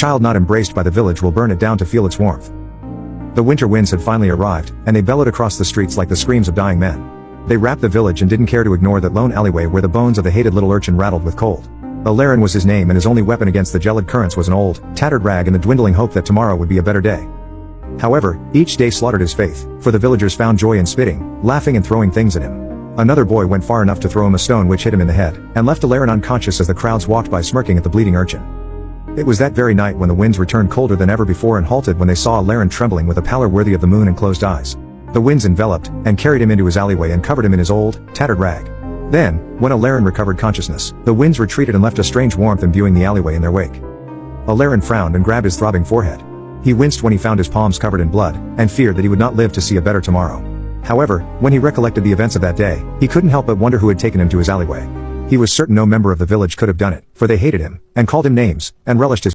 child not embraced by the village will burn it down to feel its warmth. The winter winds had finally arrived, and they bellowed across the streets like the screams of dying men. They wrapped the village and didn't care to ignore that lone alleyway where the bones of the hated little urchin rattled with cold. Alarin was his name, and his only weapon against the gelid currents was an old, tattered rag and the dwindling hope that tomorrow would be a better day. However, each day slaughtered his faith, for the villagers found joy in spitting, laughing and throwing things at him. Another boy went far enough to throw him a stone which hit him in the head, and left Alarin unconscious as the crowds walked by smirking at the bleeding urchin. It was that very night when the winds returned colder than ever before and halted when they saw Alarin trembling with a pallor worthy of the moon and closed eyes. The winds enveloped, and carried him into his alleyway and covered him in his old, tattered rag. Then, when Alarin recovered consciousness, the winds retreated and left a strange warmth imbuing the alleyway in their wake. Alarin frowned and grabbed his throbbing forehead. He winced when he found his palms covered in blood, and feared that he would not live to see a better tomorrow. However, when he recollected the events of that day, he couldn't help but wonder who had taken him to his alleyway. He was certain no member of the village could have done it, for they hated him, and called him names, and relished his